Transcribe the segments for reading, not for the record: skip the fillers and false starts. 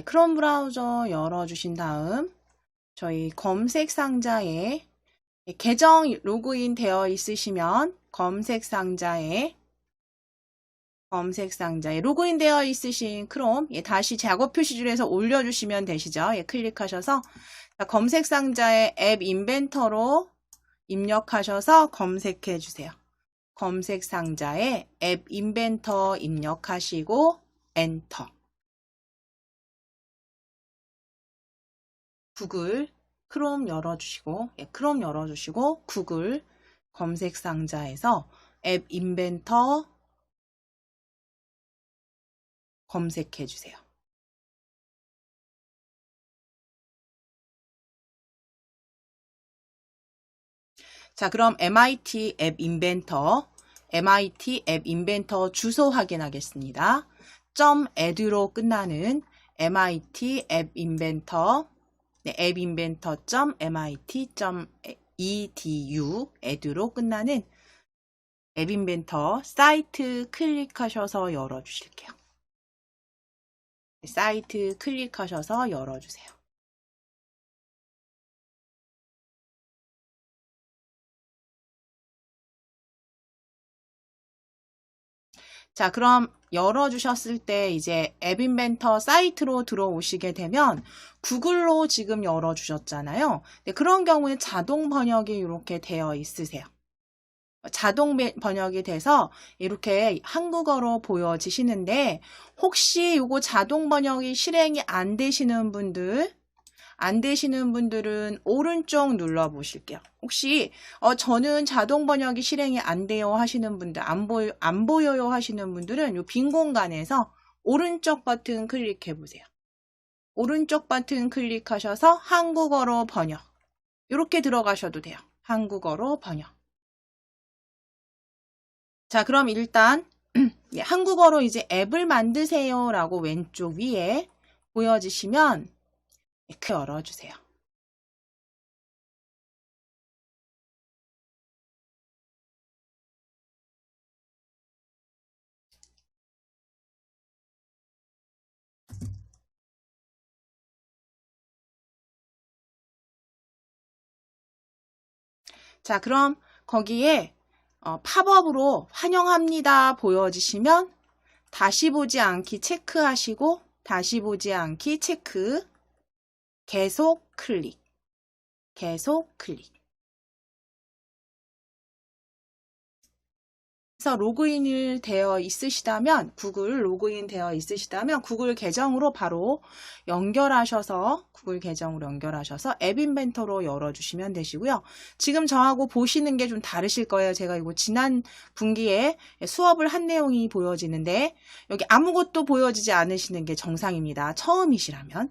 크롬 브라우저 열어주신 다음 저희 검색 상자에 계정 로그인 되어 있으시면 검색 상자에 로그인 되어 있으신 크롬 다시 작업 표시줄에서 올려주시면 되시죠. 클릭하셔서 검색 상자에 앱 인벤터로 입력하셔서 검색해 주세요. 검색 상자에 앱 인벤터 입력하시고 엔터. 구글 크롬 열어주시고 구글 검색 상자에서 앱 인벤터 검색해 주세요. 자, 그럼 MIT 앱 인벤터 주소 확인하겠습니다. .ed로 끝나는 MIT 앱 인벤터 앱 인벤터 .mit.edu ed로 끝나는 앱 인벤터 사이트 클릭하셔서 열어주실게요. 사이트 클릭하셔서 열어주세요. 자, 그럼 열어주셨을 때 이제 앱 인벤터 사이트로 들어오시게 되면 구글로 지금 열어주셨잖아요. 그런 경우에 자동 번역이 이렇게 되어 있으세요. 자동 번역이 돼서 이렇게 한국어로 보여지시는데 혹시 이거 자동 번역이 실행이 안 되시는 분들은 오른쪽 눌러 보실게요. 혹시 저는 자동 번역이 실행이 안 돼요 하시는 분들, 안 보여요 하시는 분들은 이 빈 공간에서 오른쪽 버튼 클릭해 보세요. 오른쪽 버튼 클릭하셔서 한국어로 번역. 이렇게 들어가셔도 돼요. 한국어로 번역. 자, 그럼 일단 한국어로 이제 앱을 만드세요 라고 왼쪽 위에 보여지시면 열어주세요. 자, 그럼 거기에 팝업으로 환영합니다 보여지시면 다시 보지 않기 체크하시고 다시 보지 않기 체크 계속 클릭 그래서 로그인을 되어 있으시다면 구글 로그인 되어 있으시다면 구글 계정으로 바로 연결하셔서 앱 인벤터로 열어주시면 되시고요. 지금 저하고 보시는 게 좀 다르실 거예요. 제가 이거 지난 분기에 수업을 한 내용이 보여지는데 여기 아무것도 보여지지 않으시는 게 정상입니다. 처음이시라면.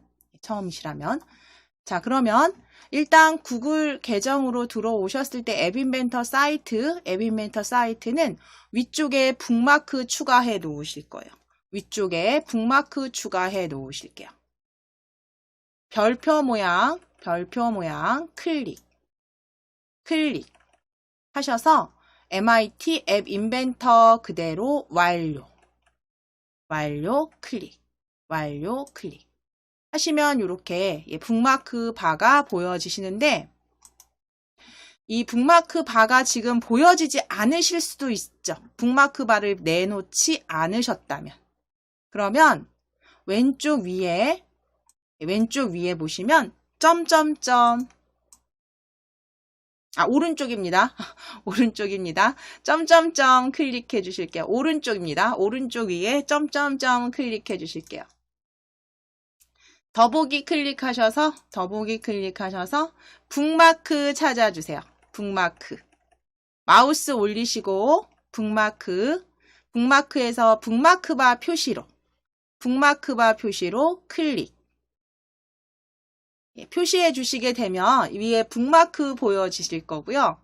자, 그러면 일단 구글 계정으로 들어오셨을 때 앱 인벤터 사이트는 위쪽에 북마크 추가해 놓으실 거예요. 위쪽에 북마크 추가해 놓으실게요. 별표 모양 클릭 하셔서 MIT 앱 인벤터 그대로 완료 클릭 하시면 이렇게 북마크 바가 보여지시는데 이 북마크 바가 지금 보여지지 않으실 수도 있죠. 북마크 바를 내놓지 않으셨다면. 그러면 왼쪽 위에 보시면 오른쪽입니다. 점점점 클릭해 주실게요. 오른쪽입니다. 오른쪽 위에 점점점 클릭해 주실게요. 더보기 클릭하셔서 북마크 찾아주세요. 북마크. 마우스 올리시고 북마크에서 북마크바 표시로 클릭. 표시해 주시게 되면 위에 북마크 보여지실 거고요.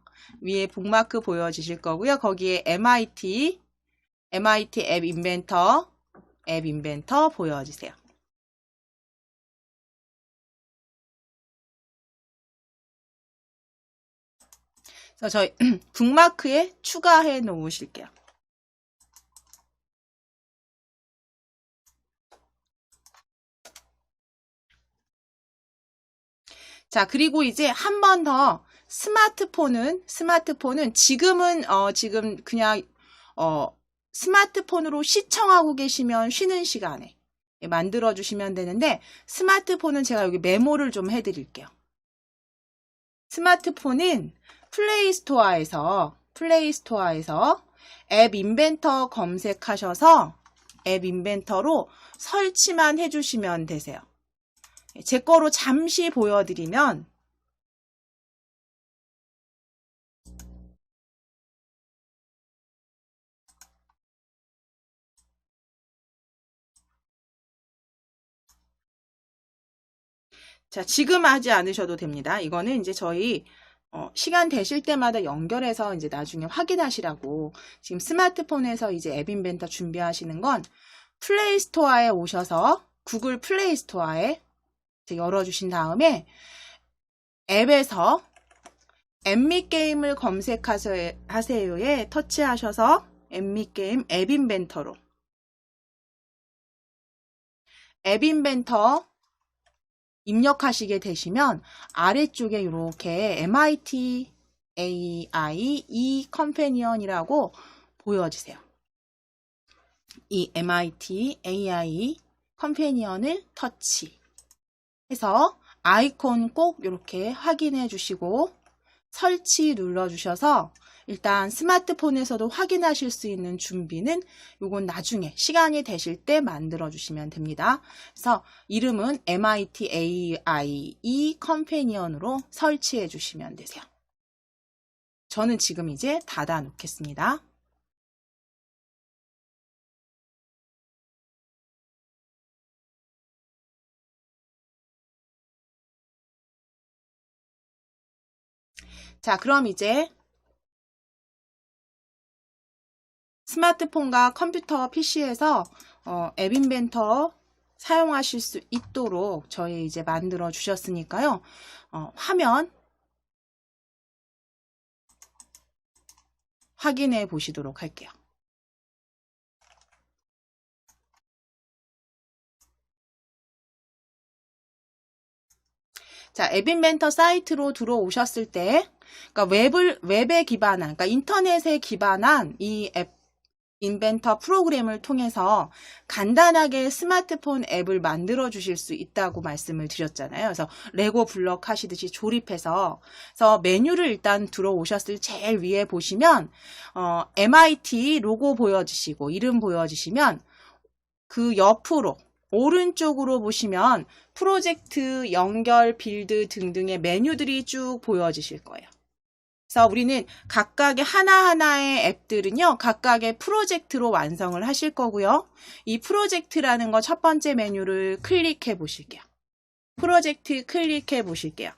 거기에 MIT 앱 인벤터 보여지세요. 그래서 저희 북마크에 추가해 놓으실게요. 자, 그리고 이제 한 번 더 스마트폰은 지금 그냥 스마트폰으로 시청하고 계시면 쉬는 시간에 만들어 주시면 되는데, 스마트폰은 제가 여기 메모를 좀 해드릴게요. 스마트폰은 플레이스토어에서 앱 인벤터 검색하셔서 앱 인벤터로 설치만 해주시면 되세요. 제 거로 잠시 보여드리면, 자, 지금 하지 않으셔도 됩니다. 이거는 이제 저희 시간 되실 때마다 연결해서 이제 나중에 확인하시라고. 지금 스마트폰에서 이제 앱 인벤터 준비하시는 건 플레이스토어에 오셔서 구글 플레이스토어에 열어주신 다음에 앱에서 앱미게임을 검색하세요에 터치하셔서 앱미게임 앱 인벤터로 앱 인벤터 입력하시게 되시면 아래쪽에 이렇게 MIT AI E 컴패니언이라고 보여지세요. 이 MIT AI 컴패니언을 터치해서 아이콘 꼭 이렇게 확인해 주시고 설치 눌러 주셔서 일단 스마트폰에서도 확인하실 수 있는 준비는 요건 나중에 시간이 되실 때 만들어 주시면 됩니다. 그래서 이름은 MIT AI 컴패니언으로 설치해 주시면 되세요. 저는 지금 이제 닫아 놓겠습니다. 자, 그럼 이제 스마트폰과 컴퓨터 PC에서 앱 인벤터 사용하실 수 있도록 저희 이제 만들어 주셨으니까요. 화면 확인해 보시도록 할게요. 자, 앱 인벤터 사이트로 들어오셨을 때, 그러니까 웹에 기반한, 그러니까 인터넷에 기반한 이 앱 인벤터 프로그램을 통해서 간단하게 스마트폰 앱을 만들어 주실 수 있다고 말씀을 드렸잖아요. 그래서 레고 블럭 하시듯이 조립해서, 그래서 메뉴를 일단 들어오셨을 제일 위에 보시면 MIT 로고 보여지시고 이름 보여지시면 그 옆으로 오른쪽으로 보시면 프로젝트, 연결, 빌드 등등의 메뉴들이 쭉 보여지실 거예요. 그래서 우리는 각각의 하나하나의 앱들은요, 각각의 프로젝트로 완성을 하실 거고요. 이 프로젝트라는 거 첫 번째 메뉴를 클릭해 보실게요. 프로젝트 클릭해 보실게요.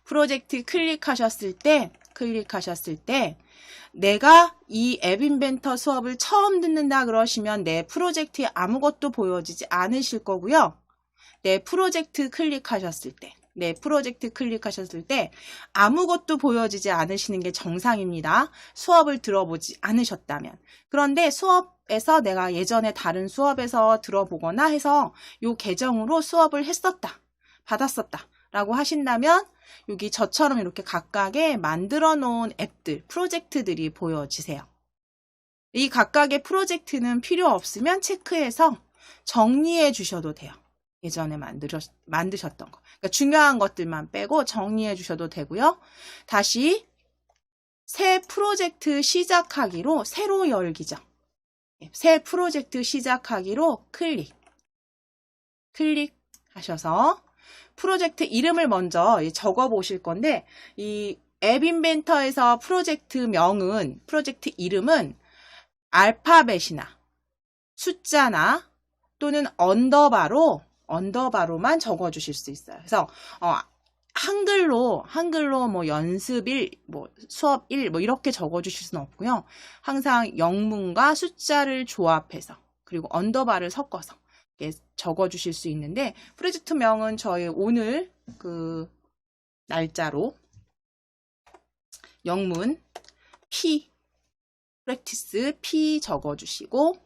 프로젝트 클릭하셨을 때, 내가 이 앱 인벤터 수업을 처음 듣는다 그러시면 내 프로젝트에 아무것도 보여지지 않으실 거고요. 내 프로젝트 클릭하셨을 때 아무것도 보여지지 않으시는 게 정상입니다. 수업을 들어보지 않으셨다면. 그런데 수업에서 내가 예전에 다른 수업에서 들어보거나 해서 이 계정으로 수업을 했었다, 받았었다 라고 하신다면 여기 저처럼 이렇게 각각의 만들어 놓은 앱들, 프로젝트들이 보여지세요. 이 각각의 프로젝트는 필요 없으면 체크해서 정리해 주셔도 돼요. 예전에 만드셨던 거. 그러니까 중요한 것들만 빼고 정리해 주셔도 되고요. 다시 새 프로젝트 시작하기로 새로 열기죠. 새 프로젝트 시작하기로 클릭하셔서 프로젝트 이름을 먼저 적어 보실 건데, 이 앱 인벤터에서 프로젝트 이름은 알파벳이나 숫자나 또는 언더바로만 적어 주실 수 있어요. 그래서 한글로 뭐 연습 1, 뭐 수업 1 뭐 이렇게 적어 주실 수는 없고요. 항상 영문과 숫자를 조합해서 그리고 언더바를 섞어서 적어 주실 수 있는데, 프로젝트명은 저희 오늘 그 날짜로 영문 P 프랙티스 P 적어 주시고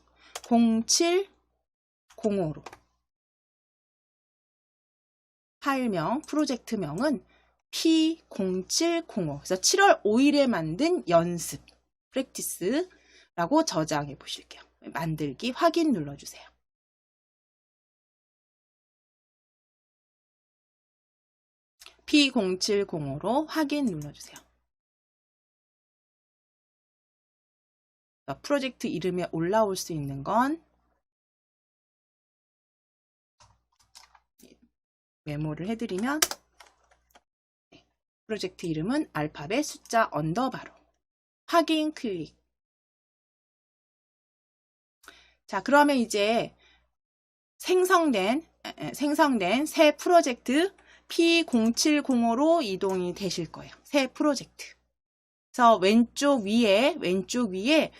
0705로 파일명, 프로젝트명은 P0705. 그래서 7월 5일에 만든 연습, 프랙티스라고 저장해 보실게요. 만들기 확인 눌러주세요. P0705로 확인 눌러주세요. 프로젝트 이름에 올라올 수 있는 건 메모를 해드리면 프로젝트 이름은 알파벳 숫자 언더바로 확인 클릭. 자, 그러면 이제 생성된 새 프로젝트 P0705로 이동이 되실 거예요. 새 프로젝트. 그래서 왼쪽 위에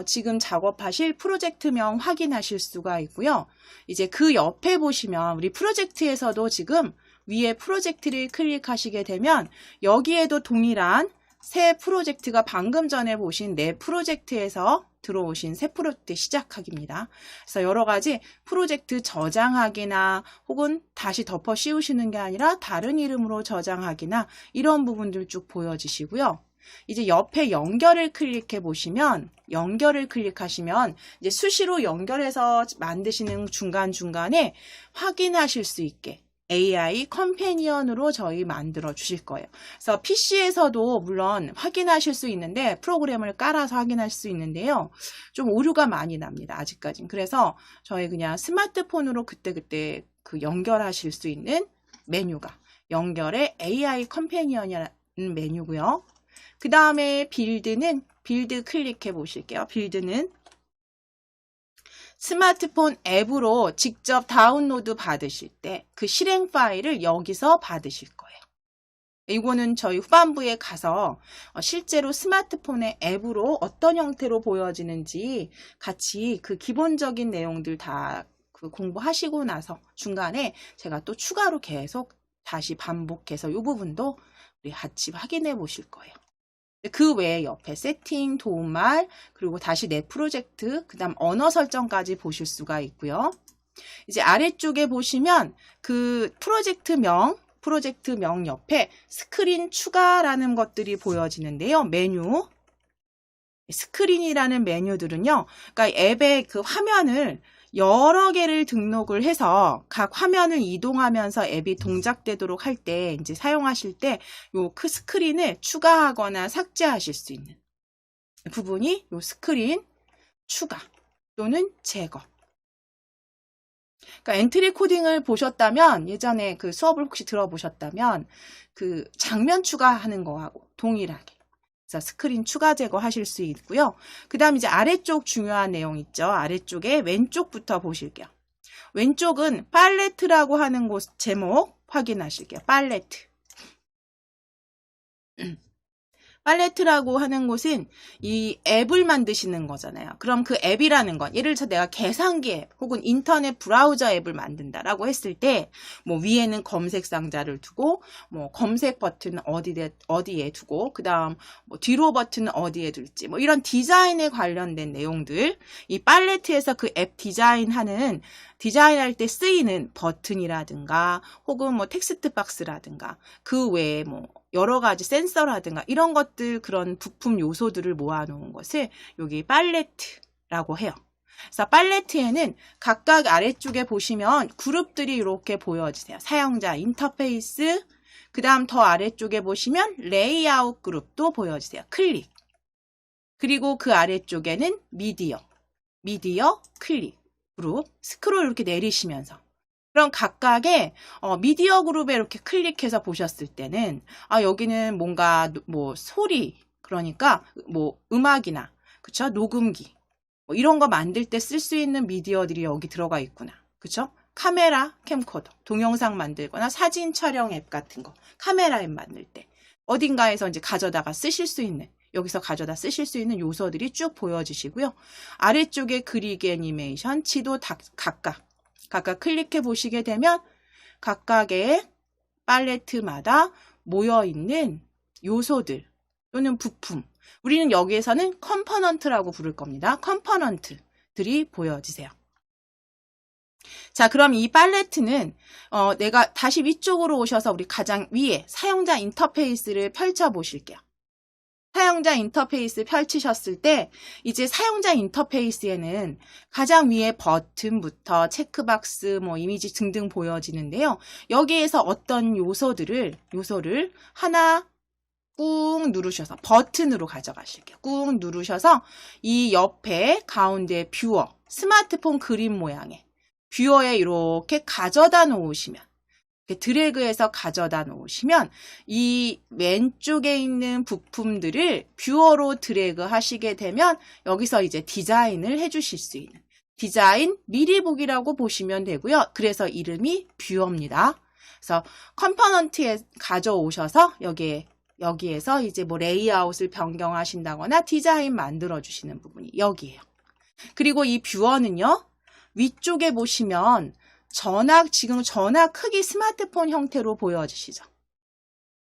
지금 작업하실 프로젝트명 확인하실 수가 있고요. 이제 그 옆에 보시면 우리 프로젝트에서도 지금 위에 프로젝트를 클릭하시게 되면 여기에도 동일한 새 프로젝트가 방금 전에 보신 내 프로젝트에서 들어오신 새 프로젝트 시작하기입니다. 그래서 여러 가지 프로젝트 저장하기나 혹은 다시 덮어 씌우시는 게 아니라 다른 이름으로 저장하기나 이런 부분들 쭉 보여지시고요. 이제 옆에 연결을 클릭해 보시면 연결을 클릭하시면 이제 수시로 연결해서 만드시는 중간중간에 확인하실 수 있게 AI 컴패니언으로 저희 만들어 주실 거예요. 그래서 PC에서도 물론 확인하실 수 있는데 프로그램을 깔아서 확인할 수 있는데요. 좀 오류가 많이 납니다. 아직까진. 그래서 저희 그냥 스마트폰으로 그때그때 그 연결하실 수 있는 메뉴가 연결의 AI 컴패니언이라는 메뉴고요. 그 다음에 빌드 클릭해 보실게요. 빌드는 스마트폰 앱으로 직접 다운로드 받으실 때 그 실행 파일을 여기서 받으실 거예요. 이거는 저희 후반부에 가서 실제로 스마트폰의 앱으로 어떤 형태로 보여지는지 같이 그 기본적인 내용들 다 그 공부하시고 나서 중간에 제가 또 추가로 계속 다시 반복해서 이 부분도 우리 같이 확인해 보실 거예요. 그 외에 옆에 세팅, 도움말, 그리고 다시 내 프로젝트, 그 다음 언어 설정까지 보실 수가 있고요. 이제 아래쪽에 보시면 그 프로젝트명 옆에 스크린 추가라는 것들이 보여지는데요. 메뉴. 스크린이라는 메뉴들은요. 그러니까 앱의 그 화면을 여러 개를 등록을 해서 각 화면을 이동하면서 앱이 동작되도록 할 때 이제 사용하실 때 요 그 스크린을 추가하거나 삭제하실 수 있는 부분이 요 스크린 추가 또는 제거. 그러니까 엔트리 코딩을 보셨다면 예전에 그 수업을 혹시 들어보셨다면 그 장면 추가하는 거하고 동일하게 스크린 추가 제거 하실 수 있고요. 그 다음 이제 아래쪽 중요한 내용 있죠. 아래쪽에 왼쪽부터 보실게요. 왼쪽은 팔레트라고 하는 곳 제목 확인하실게요. 팔레트. 팔레트라고 하는 곳은 이 앱을 만드시는 거잖아요. 그럼 그 앱이라는 건 예를 들어서 내가 계산기 앱 혹은 인터넷 브라우저 앱을 만든다라고 했을 때 뭐 위에는 검색 상자를 두고 뭐 검색 버튼은 어디에 두고 그다음 뭐 뒤로 버튼은 어디에 둘지 뭐 이런 디자인에 관련된 내용들 이 팔레트에서 그 앱 디자인할 때 쓰이는 버튼이라든가 혹은 뭐 텍스트 박스라든가 그 외에 뭐 여러 가지 센서라든가 이런 것들 그런 부품 요소들을 모아놓은 것을 여기 팔레트라고 해요. 그래서 팔레트에는 각각 아래쪽에 보시면 그룹들이 이렇게 보여지세요. 사용자 인터페이스, 그 다음 더 아래쪽에 보시면 레이아웃 그룹도 보여지세요. 클릭. 그리고 그 아래쪽에는 미디어 클릭 그룹 스크롤 이렇게 내리시면서 그럼 각각의 미디어 그룹에 이렇게 클릭해서 보셨을 때는 여기는 뭔가 뭐 소리 그러니까 뭐 음악이나 그쵸 녹음기 뭐 이런 거 만들 때 쓸 수 있는 미디어들이 여기 들어가 있구나 그쵸 카메라 캠코더 동영상 만들거나 사진 촬영 앱 같은 거 카메라 앱 만들 때 어딘가에서 이제 가져다가 쓰실 수 있는 여기서 가져다 쓰실 수 있는 요소들이 쭉 보여지시고요. 아래쪽에 그리기 애니메이션 지도 각각 클릭해 보시게 되면 각각의 팔레트마다 모여있는 요소들 또는 부품 우리는 여기에서는 컴포넌트라고 부를 겁니다. 컴포넌트들이 보여지세요. 자, 그럼 이 팔레트는 내가 다시 위쪽으로 오셔서 우리 가장 위에 사용자 인터페이스를 펼쳐 보실게요. 사용자 인터페이스 펼치셨을 때 이제 사용자 인터페이스에는 가장 위에 버튼부터 체크박스, 뭐 이미지 등등 보여지는데요. 여기에서 어떤 요소를 하나 꾹 누르셔서 버튼으로 가져가실게요. 꾹 누르셔서 이 옆에 가운데 뷰어, 스마트폰 그림 모양의 뷰어에 이렇게 가져다 놓으시면, 이렇게 드래그해서 가져다 놓으시면 이 왼쪽에 있는 부품들을 뷰어로 드래그 하시게 되면 여기서 이제 디자인을 해주실 수 있는 디자인 미리 보기라고 보시면 되고요. 그래서 이름이 뷰어입니다. 그래서 컴포넌트에 가져오셔서 여기에서 이제 뭐 레이아웃을 변경하신다거나 디자인 만들어 주시는 부분이 여기에요. 그리고 이 뷰어는요, 위쪽에 보시면 지금 전화 크기 스마트폰 형태로 보여지시죠.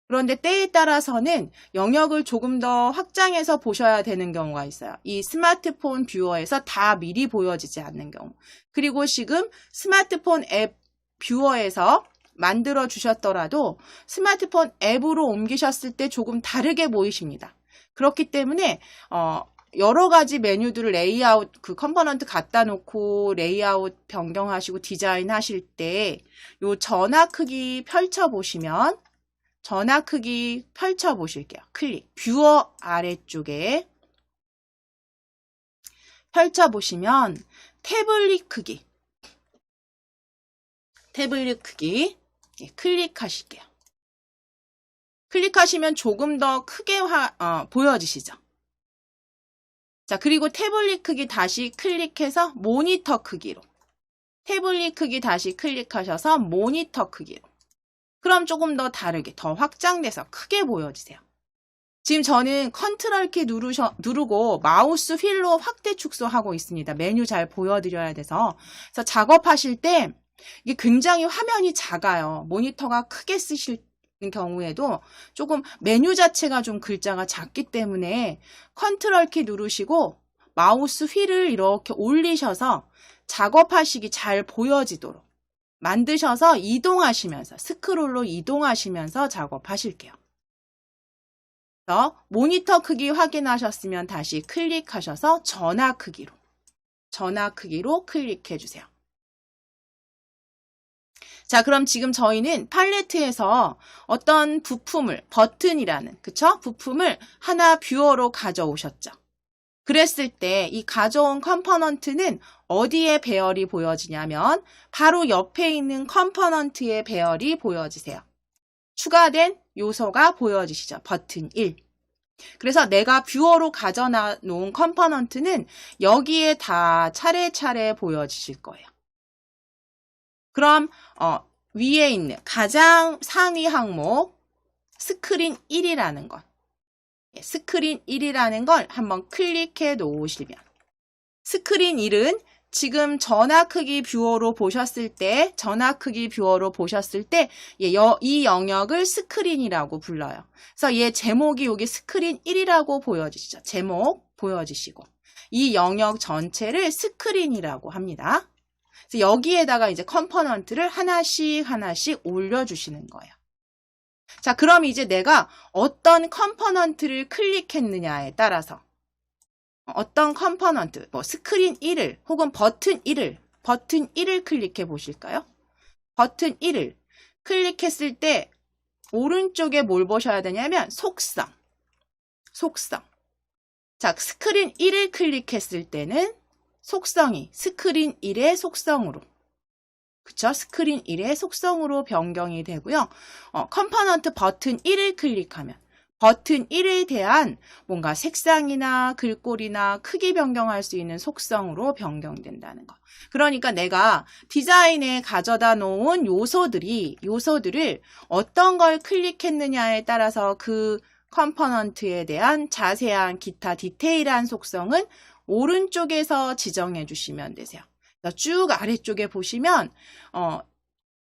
그런데 때에 따라서는 영역을 조금 더 확장해서 보셔야 되는 경우가 있어요. 이 스마트폰 뷰어에서 다 미리 보여지지 않는 경우. 그리고 지금 스마트폰 앱 뷰어에서 만들어 주셨더라도 스마트폰 앱으로 옮기셨을 때 조금 다르게 보이십니다. 그렇기 때문에 여러 가지 메뉴들을 레이아웃, 그 컴포넌트 갖다 놓고 레이아웃 변경하시고 디자인 하실 때 요 전화 크기 펼쳐 보시면, 전화 크기 펼쳐 보실게요. 클릭. 뷰어 아래쪽에 펼쳐 보시면 태블릿 크기 클릭하실게요. 클릭하시면 조금 더 크게 보여지시죠. 자, 그리고 태블릿 크기 다시 클릭해서 모니터 크기로. 태블릿 크기 다시 클릭하셔서 모니터 크기로. 그럼 조금 더 다르게, 더 확장돼서 크게 보여지세요. 지금 저는 컨트롤 키 누르고 마우스 휠로 확대 축소하고 있습니다. 메뉴 잘 보여드려야 돼서. 그래서 작업하실 때 이게 굉장히 화면이 작아요. 모니터가 크게 쓰실 경우에도 조금 메뉴 자체가 좀 글자가 작기 때문에 컨트롤 키 누르시고 마우스 휠을 이렇게 올리셔서 작업하시기 잘 보여지도록 만드셔서 이동하시면서, 스크롤로 이동하시면서 작업하실게요. 그래서 모니터 크기 확인하셨으면 다시 클릭하셔서 전화 크기로 클릭해 주세요. 자, 그럼 지금 저희는 팔레트에서 어떤 부품을, 버튼이라는, 그쵸? 부품을 하나 뷰어로 가져오셨죠. 그랬을 때 이 가져온 컴포넌트는 어디에 배열이 보여지냐면 바로 옆에 있는 컴포넌트의 배열이 보여지세요. 추가된 요소가 보여지시죠. 버튼 1. 그래서 내가 뷰어로 가져다 놓은 컴포넌트는 여기에 다 차례차례 보여지실 거예요. 그럼 위에 있는 가장 상위 항목 스크린 1이라는 것, 스크린 1이라는 걸 한번 클릭해 놓으시면, 스크린 1은 지금 전화 크기 뷰어로 보셨을 때 이 영역을 스크린이라고 불러요. 그래서 얘 제목이 여기 스크린 1이라고 보여지시죠. 제목 보여지시고 이 영역 전체를 스크린이라고 합니다. 그래서 여기에다가 이제 컴포넌트를 하나씩 올려주시는 거예요. 자, 그럼 이제 내가 어떤 컴포넌트를 클릭했느냐에 따라서 어떤 컴포넌트, 뭐 스크린 1을 혹은 버튼 1을 클릭해 보실까요? 버튼 1을 클릭했을 때 오른쪽에 뭘 보셔야 되냐면 속성. 자, 스크린 1을 클릭했을 때는 속성이 스크린 1의 속성으로, 그쵸? 스크린 1의 속성으로 변경이 되고요. 컴포넌트 버튼 1을 클릭하면 버튼 1에 대한 뭔가 색상이나 글꼴이나 크기 변경할 수 있는 속성으로 변경된다는 거. 그러니까 내가 디자인에 가져다 놓은 요소들을 어떤 걸 클릭했느냐에 따라서 그 컴포넌트에 대한 자세한 기타 디테일한 속성은 오른쪽에서 지정해 주시면 되세요. 쭉 아래쪽에 보시면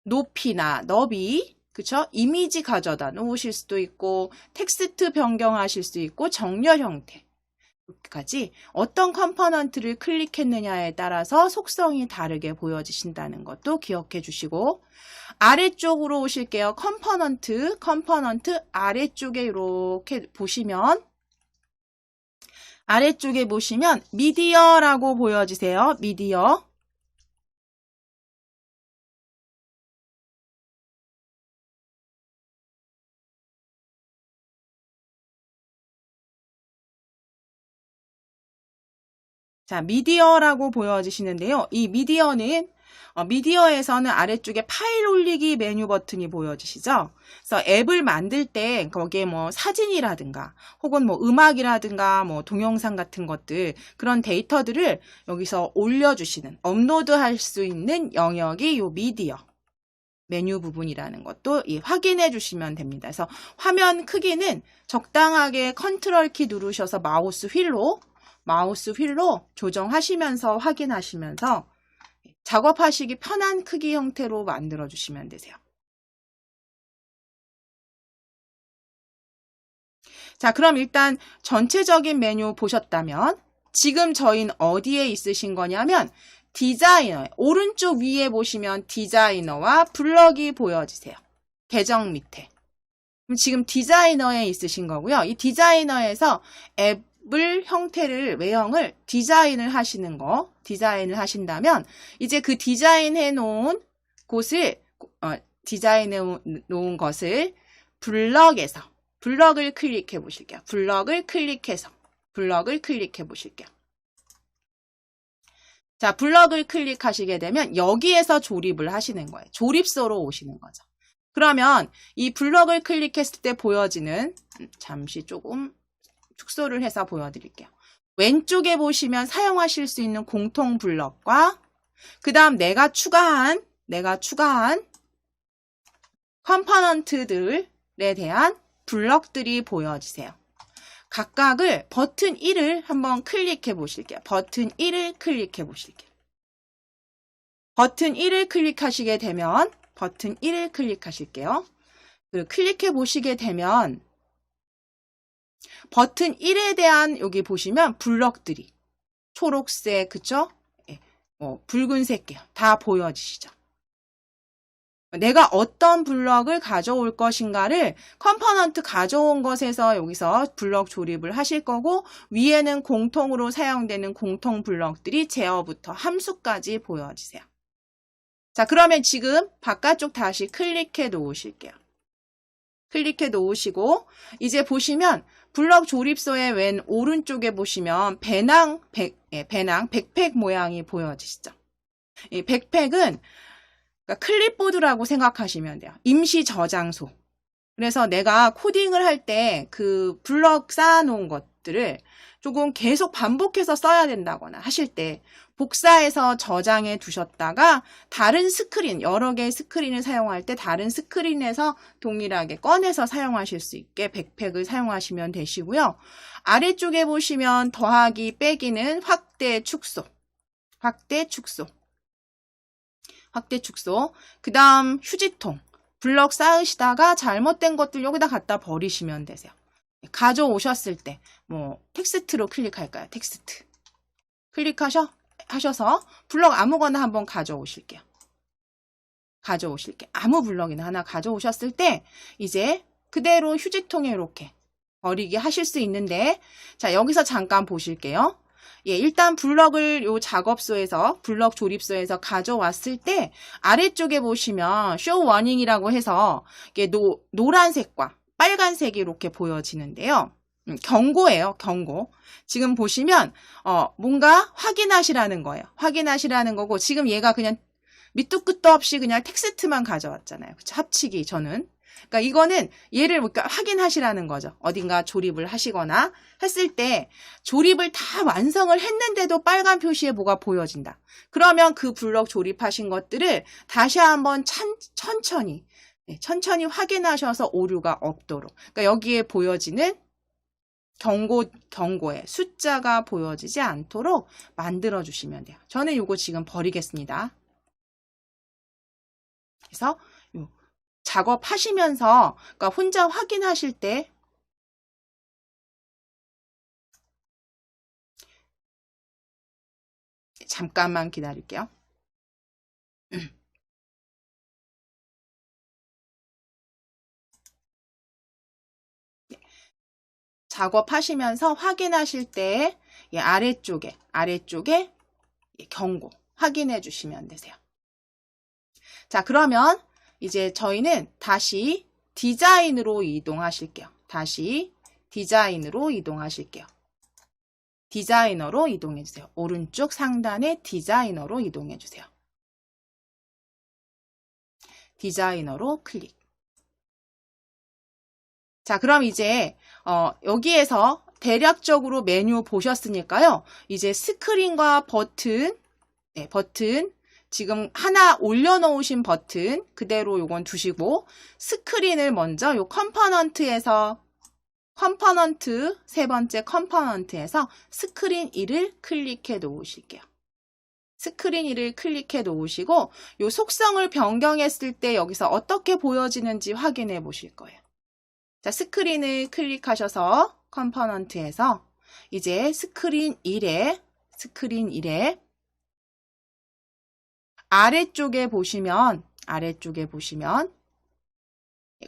높이나 너비, 그쵸? 이미지 가져다 놓으실 수도 있고 텍스트 변경하실 수 있고 정렬 형태, 이렇게까지 어떤 컴포넌트를 클릭했느냐에 따라서 속성이 다르게 보여지신다는 것도 기억해 주시고, 아래쪽으로 오실게요. 컴포넌트 아래쪽에 이렇게 보시면, 아래쪽에 보시면 미디어라고 보여지세요. 미디어. 자, 미디어라고 보여지시는데요. 이 미디어는 미디어에서는 아래쪽에 파일 올리기 메뉴 버튼이 보여지시죠? 그래서 앱을 만들 때 거기에 뭐 사진이라든가 혹은 뭐 음악이라든가 뭐 동영상 같은 것들, 그런 데이터들을 여기서 올려주시는, 업로드할 수 있는 영역이 이 미디어 메뉴 부분이라는 것도 확인해 주시면 됩니다. 그래서 화면 크기는 적당하게 컨트롤 키 누르셔서 마우스 휠로 조정하시면서 확인하시면서 작업하시기 편한 크기 형태로 만들어 주시면 되세요. 자, 그럼 일단 전체적인 메뉴 보셨다면 지금 저희는 어디에 있으신 거냐면 디자이너, 오른쪽 위에 보시면 디자이너와 블럭이 보여지세요. 계정 밑에. 그럼 지금 디자이너에 있으신 거고요. 이 디자이너에서 앱을 형태를, 외형을 디자인을 하신다면 이제 그 디자인해 놓은 곳을, 디자인해 놓은 것을 블럭을 클릭해 보실게요. 블럭을 클릭해 보실게요. 자, 블럭을 클릭하시게 되면 여기에서 조립을 하시는 거예요. 조립소로 오시는 거죠. 그러면 이 블럭을 클릭했을 때 보여지는, 잠시 조금 축소를 해서 보여드릴게요. 왼쪽에 보시면 사용하실 수 있는 공통 블럭과 그 다음 내가 추가한 컴포넌트들에 대한 블럭들이 보여지세요. 각각을 버튼 1을 한번 클릭해 보실게요. 버튼 1을 클릭해 보실게요. 버튼 1을 클릭하시게 되면, 버튼 1을 클릭하실게요. 클릭해 보시게 되면 버튼 1에 대한, 여기 보시면 블럭들이 초록색, 그쵸? 붉은색이요. 다 보여지시죠? 내가 어떤 블럭을 가져올 것인가를 컴포넌트 가져온 것에서 여기서 블럭 조립을 하실 거고, 위에는 공통으로 사용되는 공통 블럭들이 제어부터 함수까지 보여지세요. 자, 그러면 지금 바깥쪽 다시 클릭해 놓으실게요. 클릭해 놓으시고 이제 보시면 블럭 조립소의 왼 오른쪽에 보시면 백팩 모양이 보여지시죠? 이 백팩은 클립보드라고 생각하시면 돼요. 임시 저장소. 그래서 내가 코딩을 할 때 그 블럭 쌓아놓은 것들을 조금 계속 반복해서 써야 된다거나 하실 때 복사해서 저장해 두셨다가 다른 스크린, 여러 개의 스크린을 사용할 때 다른 스크린에서 동일하게 꺼내서 사용하실 수 있게 백팩을 사용하시면 되시고요. 아래쪽에 보시면 더하기, 빼기는 확대, 축소. 그 다음 휴지통. 블럭 쌓으시다가 잘못된 것들 여기다 갖다 버리시면 되세요. 가져오셨을 때 뭐 텍스트로 클릭할까요? 텍스트. 하셔서 블럭 아무거나 한번 가져오실게요. 아무 블럭이나 하나 가져오셨을 때 이제 그대로 휴지통에 이렇게 버리기 하실 수 있는데, 자, 여기서 잠깐 보실게요. 일단 블럭을 요 작업소에서, 블럭 조립소에서 가져왔을 때 아래쪽에 보시면 show warning이라고 해서 이게 노란색과 빨간색이 이렇게 보여지는데요. 경고예요, 경고. 지금 보시면 뭔가 확인하시라는 거예요. 확인하시라는 거고, 지금 얘가 그냥 밑도 끝도 없이 그냥 텍스트만 가져왔잖아요. 그쵸? 합치기 저는. 그러니까 이거는 얘를 확인하시라는 거죠. 어딘가 조립을 하시거나 했을 때 조립을 다 완성을 했는데도 빨간 표시에 뭐가 보여진다. 그러면 그 블럭 조립하신 것들을 다시 한번 천천히 확인하셔서 오류가 없도록. 그러니까 여기에 보여지는 경고의 숫자가 보여지지 않도록 만들어 주시면 돼요. 저는 이거 지금 버리겠습니다. 그래서 작업하시면서, 그러니까 혼자 확인하실 때 잠깐만 기다릴게요. 작업하시면서 확인하실 때 아래쪽에 경고 확인해 주시면 되세요. 자, 그러면 이제 저희는 다시 디자인으로 이동하실게요. 다시 디자인으로 이동하실게요. 디자이너로 이동해 주세요. 오른쪽 상단에 디자이너로 이동해 주세요. 디자이너로 클릭. 자, 그럼 이제 여기에서 대략적으로 메뉴 보셨으니까요. 이제 스크린과 버튼, 버튼 지금 하나 올려놓으신 버튼 그대로 요건 두시고 스크린을 먼저 요 컴포넌트에서 세 번째 컴포넌트에서 스크린 1을 클릭해 놓으실게요. 스크린 1을 클릭해 놓으시고 요 속성을 변경했을 때 여기서 어떻게 보여지는지 확인해 보실 거예요. 자, 스크린을 클릭하셔서 컴포넌트에서 이제 스크린 1에 아래쪽에 보시면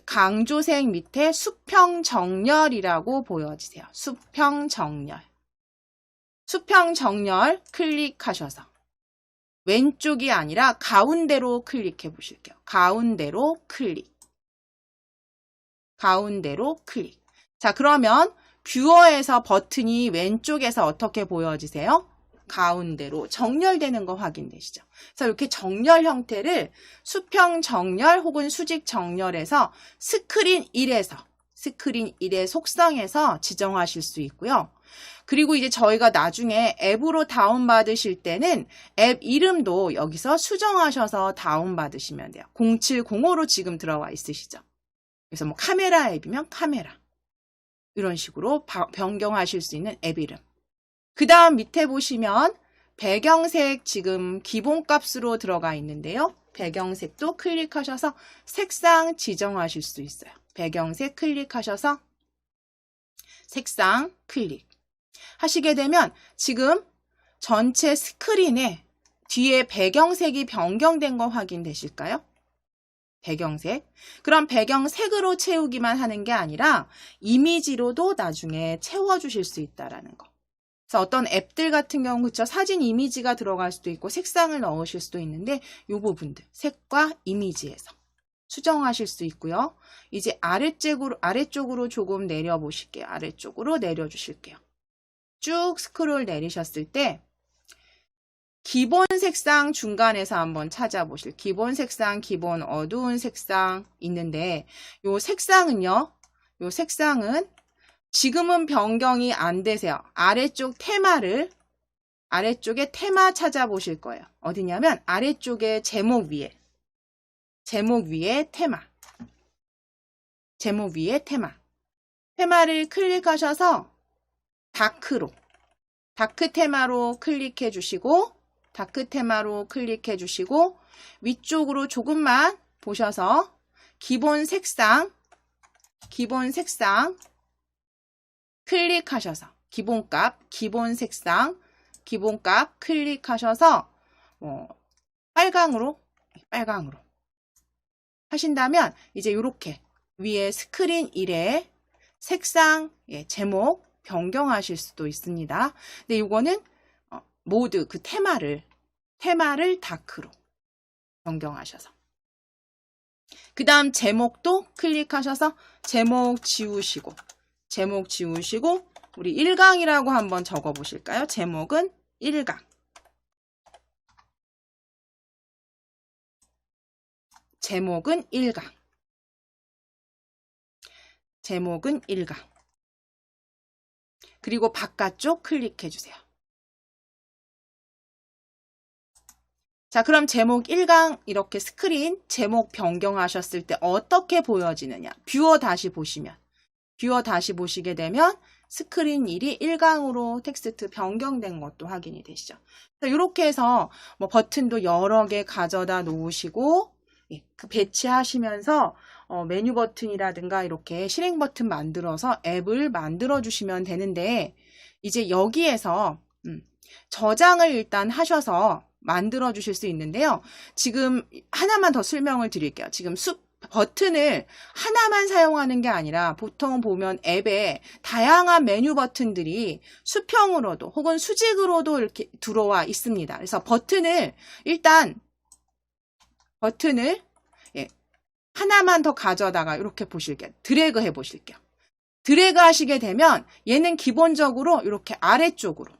강조색 밑에 수평 정렬이라고 보여지세요. 수평 정렬 클릭하셔서 왼쪽이 아니라 가운데로 클릭해 보실게요. 가운데로 클릭. 자, 그러면 뷰어에서 버튼이 왼쪽에서 어떻게 보여지세요? 가운데로 정렬되는 거 확인되시죠? 그래서 이렇게 정렬 형태를 수평 정렬 혹은 수직 정렬에서 스크린 1의 속성에서 지정하실 수 있고요. 그리고 이제 저희가 나중에 앱으로 다운받으실 때는 앱 이름도 여기서 수정하셔서 다운받으시면 돼요. 0705로 지금 들어와 있으시죠? 그래서 뭐 카메라 앱이면 카메라. 이런 식으로 변경하실 수 있는 앱 이름. 그 다음 밑에 보시면 배경색 지금 기본값으로 들어가 있는데요. 배경색도 클릭하셔서 색상 지정하실 수 있어요. 배경색 클릭하셔서 색상 클릭 하시게 되면 지금 전체 스크린에 뒤에 배경색이 변경된 거 확인되실까요? 배경색. 그럼 배경색으로 채우기만 하는 게 아니라 이미지로도 나중에 채워주실 수 있다라는 거. 그래서 어떤 앱들 같은 경우 그쵸? 사진 이미지가 들어갈 수도 있고 색상을 넣으실 수도 있는데 이 부분들 색과 이미지에서 수정하실 수 있고요. 이제 아래쪽으로 조금 내려보실게요. 아래쪽으로 내려주실게요. 쭉 스크롤 내리셨을 때 기본 색상 중간에서 한번 찾아보실 기본 색상, 기본 어두운 색상 있는데 요 색상은 지금은 변경이 안 되세요. 아래쪽에 테마 찾아보실 거예요. 어디냐면 아래쪽에 제목 위에 테마를 클릭하셔서 다크 테마로 클릭해 주시고 위쪽으로 조금만 보셔서 기본 색상 클릭하셔서 기본값 클릭하셔서 빨강으로 하신다면 이제 이렇게 위에 스크린 1에 색상 제목 변경하실 수도 있습니다. 근데 이거는 모드 그 테마를 다크로 변경하셔서 그 다음 제목도 클릭하셔서 제목 지우시고 우리 1강이라고 한번 적어 보실까요? 제목은 1강. 제목은 1강. 그리고 바깥쪽 클릭해 주세요. 자, 그럼 제목 1강 이렇게 스크린 제목 변경하셨을 때 어떻게 보여지느냐? 뷰어 다시 보시게 되면 스크린 1이 1강으로 텍스트 변경된 것도 확인이 되시죠. 이렇게 해서 뭐 버튼도 여러 개 가져다 놓으시고 그 배치하시면서 메뉴 버튼이라든가 이렇게 실행 버튼 만들어서 앱을 만들어 주시면 되는데 이제 여기에서 저장을 일단 하셔서 만들어 주실 수 있는데요. 지금 하나만 더 설명을 드릴게요. 지금 버튼을 하나만 사용하는 게 아니라 보통 보면 앱에 다양한 메뉴 버튼들이 수평으로도 혹은 수직으로도 이렇게 들어와 있습니다. 그래서 일단 버튼을 하나만 더 가져다가 이렇게 보실게요. 드래그 해 보실게요. 드래그 하시게 되면 얘는 기본적으로 이렇게 아래쪽으로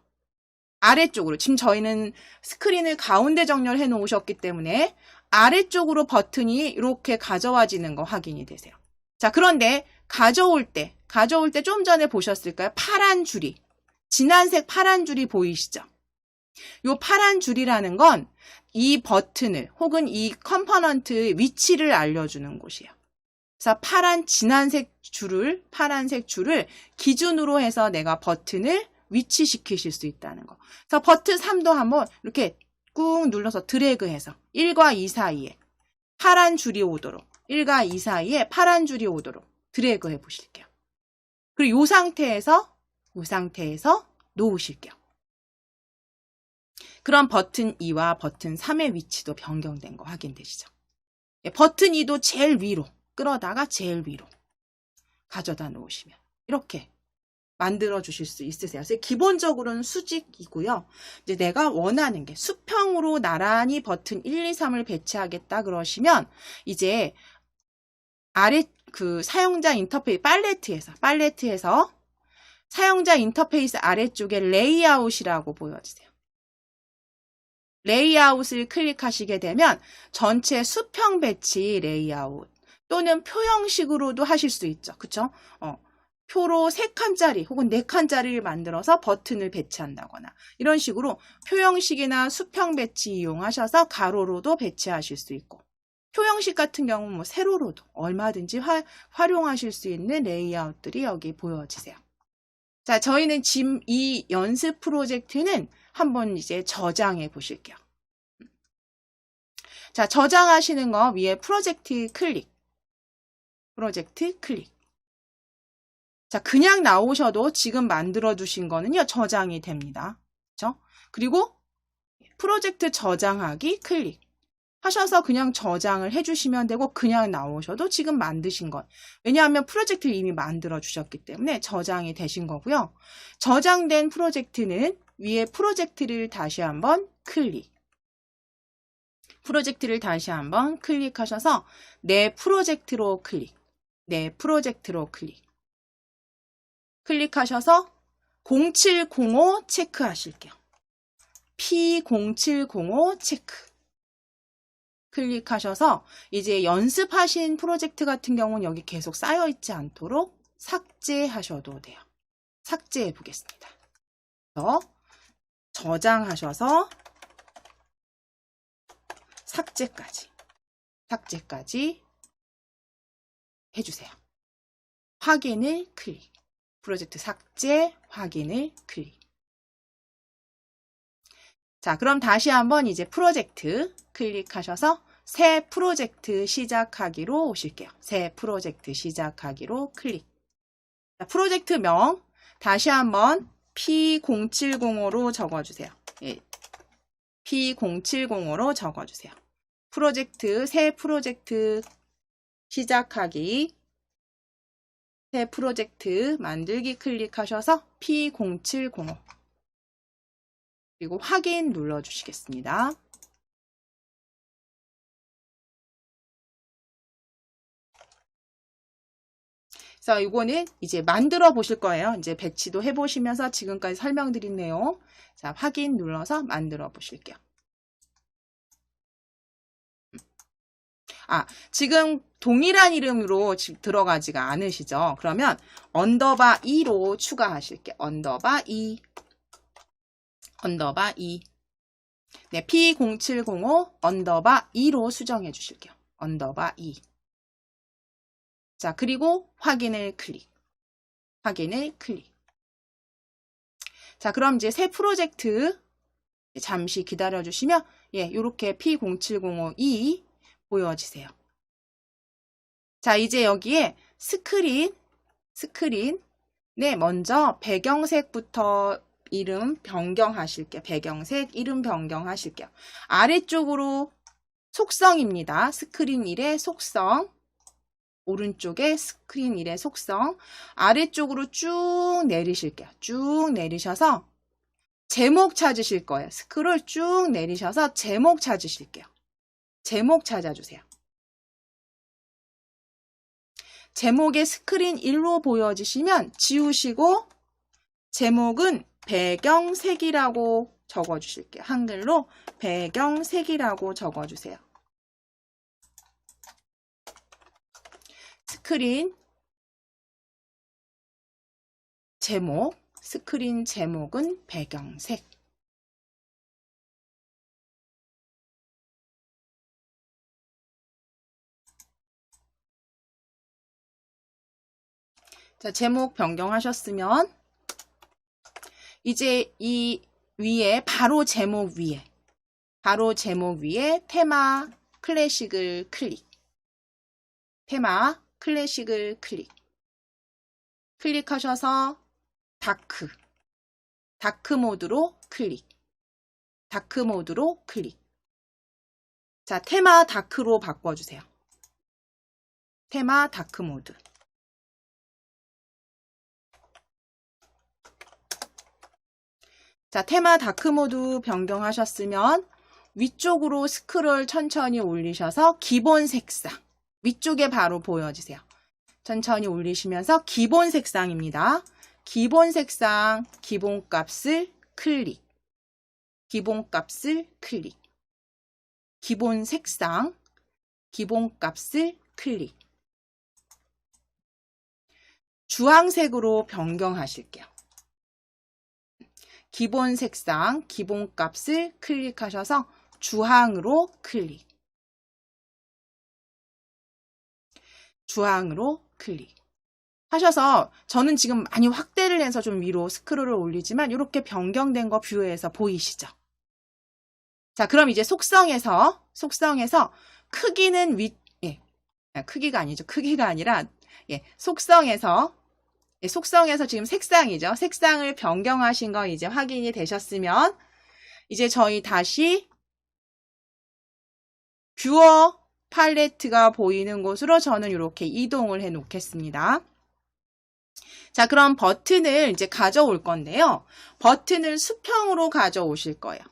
지금 저희는 스크린을 가운데 정렬해 놓으셨기 때문에 아래쪽으로 버튼이 이렇게 가져와지는 거 확인이 되세요. 자, 그런데 가져올 때 좀 전에 보셨을까요? 파란 줄이, 진한색 파란 줄이 보이시죠? 이 파란 줄이라는 건 이 버튼을 혹은 이 컴포넌트의 위치를 알려주는 곳이에요. 그래서 파란색 줄을 기준으로 해서 내가 버튼을 위치시키실 수 있다는 거. 그래서 버튼 3도 한번 이렇게 꾹 눌러서 드래그해서 1과 2 사이에 파란 줄이 오도록 1과 2 사이에 파란 줄이 오도록 드래그 해 보실게요. 그리고 이 상태에서 놓으실게요. 그럼 버튼 2와 버튼 3의 위치도 변경된 거 확인되시죠? 버튼 2도 제일 위로 끌어다가 제일 위로 가져다 놓으시면 이렇게 만들어 주실 수 있으세요. 그래서 기본적으로는 수직이고요. 이제 내가 원하는 게 수평으로 나란히 버튼 1, 2, 3을 배치하겠다 그러시면 이제 아래 사용자 인터페이스 팔레트에서 사용자 인터페이스 아래쪽에 레이아웃이라고 보여지세요. 레이아웃을 클릭하시게 되면 전체 수평 배치 레이아웃 또는 표 형식으로도 하실 수 있죠. 그쵸? 표로 3칸짜리 혹은 4칸짜리를 만들어서 버튼을 배치한다거나 이런 식으로 표 형식이나 수평 배치 이용하셔서 가로로도 배치하실 수 있고 표 형식 같은 경우는 뭐 세로로도 얼마든지 활용하실 수 있는 레이아웃들이 여기 보여지세요. 자, 저희는 지금 이 연습 프로젝트는 한번 이제 저장해 보실게요. 자, 저장하시는 거 위에 프로젝트 클릭. 자, 그냥 나오셔도 지금 만들어 두신 거는요, 저장이 됩니다. 그렇죠? 그리고 프로젝트 저장하기 클릭 하셔서 그냥 저장을 해주시면 되고 그냥 나오셔도 지금 만드신 것. 왜냐하면 프로젝트를 이미 만들어 주셨기 때문에 저장이 되신 거고요. 저장된 프로젝트는 위에 프로젝트를 다시 한번 클릭하셔서 내 프로젝트로 클릭하셔서 0705 체크하실게요. P0705 체크. 클릭하셔서 이제 연습하신 프로젝트 같은 경우는 여기 계속 쌓여 있지 않도록 삭제하셔도 돼요. 삭제해 보겠습니다. 그래서 저장하셔서 삭제까지 해주세요. 확인을 클릭. 프로젝트 삭제, 확인을 클릭. 자, 그럼 다시 한번 이제 프로젝트 클릭하셔서 새 프로젝트 시작하기로 오실게요. 새 프로젝트 시작하기로 클릭. 자, 프로젝트명 다시 한번 P0705로 적어주세요. 예, P0705로 적어주세요. 새 프로젝트 시작하기, 새 프로젝트 만들기 클릭하셔서 P0705 그리고 확인 눌러주시겠습니다. 그래서 이거는 이제 만들어 보실 거예요. 이제 배치도 해보시면서 지금까지 설명드린 내용. 자, 확인 눌러서 만들어 보실게요. 지금 동일한 이름으로 들어가지가 않으시죠? 그러면 언더바 2로 추가하실게요. 언더바 2. 네, P0705 언더바 2로 수정해 주실게요. 언더바 2. 자, 그리고 확인을 클릭. 자, 그럼 이제 새 프로젝트 잠시 기다려 주시면 이렇게 P0705E 보여지세요. 자, 이제 여기에 스크린에 먼저 배경색부터 이름 변경하실게요. 배경색 이름 변경하실게요. 아래쪽으로 속성입니다. 스크린 1의 속성. 오른쪽에 스크린 1의 속성. 아래쪽으로 쭉 내리실게요. 쭉 내리셔서 제목 찾으실 거예요. 스크롤 쭉 내리셔서 제목 찾으실게요. 제목 찾아주세요. 제목에 스크린 1로 보여지시면 지우시고 제목은 배경색이라고 적어주실게요. 한글로 배경색이라고 적어주세요. 스크린 제목, 스크린 제목은 배경색. 자, 제목 변경하셨으면 이제 이 위에 바로 제목 위에 테마 클래식을 클릭. 테마 클래식을 클릭. 클릭하셔서 다크 모드로 클릭. 다크 모드로 클릭. 자, 테마 다크로 바꿔주세요. 테마 다크 모드. 자, 테마 다크 모드 변경하셨으면 위쪽으로 스크롤 천천히 올리셔서 기본 색상. 위쪽에 바로 보여지세요. 천천히 올리시면서 기본 색상입니다. 기본 색상, 기본값을 클릭. 기본값을 클릭. 기본 색상, 기본값을 클릭. 주황색으로 변경하실게요. 기본 색상, 기본값을 클릭하셔서 주황으로 클릭. 주황으로 클릭. 하셔서 저는 지금 많이 확대를 해서 좀 위로 스크롤을 올리지만 이렇게 변경된 거 뷰에서 보이시죠? 자, 그럼 이제 속성에서 크기는 크기가 아니죠. 크기가 아니라 속성에서 지금 색상이죠. 색상을 변경하신 거 이제 확인이 되셨으면 이제 저희 다시 뷰어 팔레트가 보이는 곳으로 저는 이렇게 이동을 해 놓겠습니다. 자, 그럼 버튼을 이제 가져올 건데요. 버튼을 수평으로 가져오실 거예요.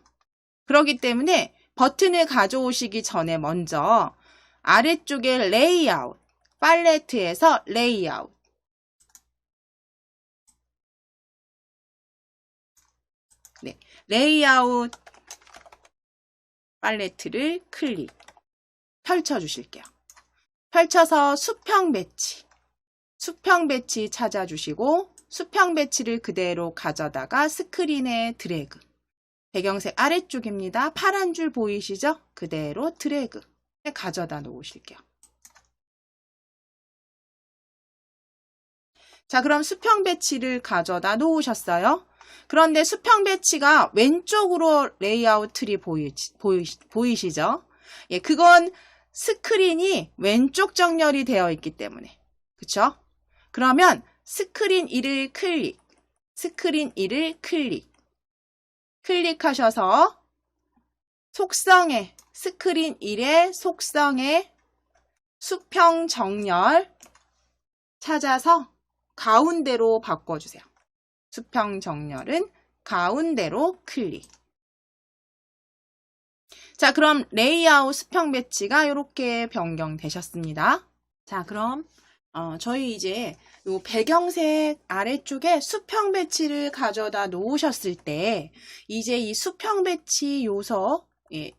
그렇기 때문에 버튼을 가져오시기 전에 먼저 아래쪽에 레이아웃, 팔레트에서 레이아웃. 레이아웃 팔레트를 클릭. 펼쳐주실게요. 펼쳐서 수평 배치 찾아주시고 수평 배치를 그대로 가져다가 스크린에 드래그. 배경색 아래쪽입니다. 파란 줄 보이시죠? 그대로 드래그. 가져다 놓으실게요. 자, 그럼 수평 배치를 가져다 놓으셨어요. 그런데 수평 배치가 왼쪽으로 레이아웃 틀이 보이시죠? 예, 그건 스크린이 왼쪽 정렬이 되어 있기 때문에. 그쵸? 그러면 스크린 1을 클릭. 스크린 1을 클릭. 클릭하셔서 속성에, 스크린 1의 속성에 수평 정렬 찾아서 가운데로 바꿔주세요. 수평 정렬은 가운데로 클릭. 자, 그럼 레이아웃 수평 배치가 이렇게 변경되셨습니다. 자, 그럼 저희 이제 요 배경색 아래쪽에 수평 배치를 가져다 놓으셨을 때 이제 이 수평 배치 요소,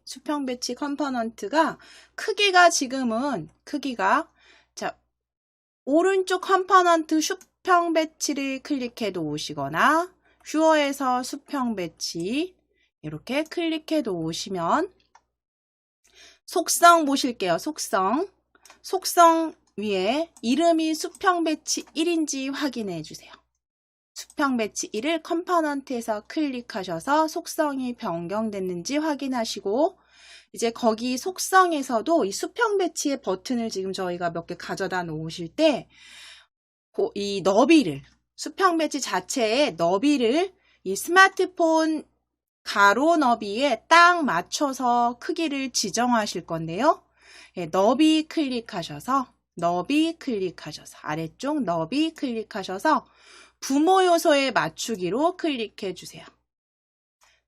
수평 배치 컴포넌트가 크기가 자, 오른쪽 컴포넌트 수평 배치를 클릭해 놓으시거나 뷰어에서 수평 배치 이렇게 클릭해 놓으시면 속성 보실게요. 속성 위에 이름이 수평 배치 1인지 확인해 주세요. 수평 배치 1을 컴포넌트에서 클릭하셔서 속성이 변경됐는지 확인하시고 이제 거기 속성에서도 이 수평 배치의 버튼을 지금 저희가 몇 개 가져다 놓으실 때 이 너비를 수평 배치 자체의 너비를 이 스마트폰 가로 너비에 딱 맞춰서 크기를 지정하실 건데요. 예, 너비 클릭하셔서 아래쪽 너비 클릭하셔서 부모 요소에 맞추기로 클릭해 주세요.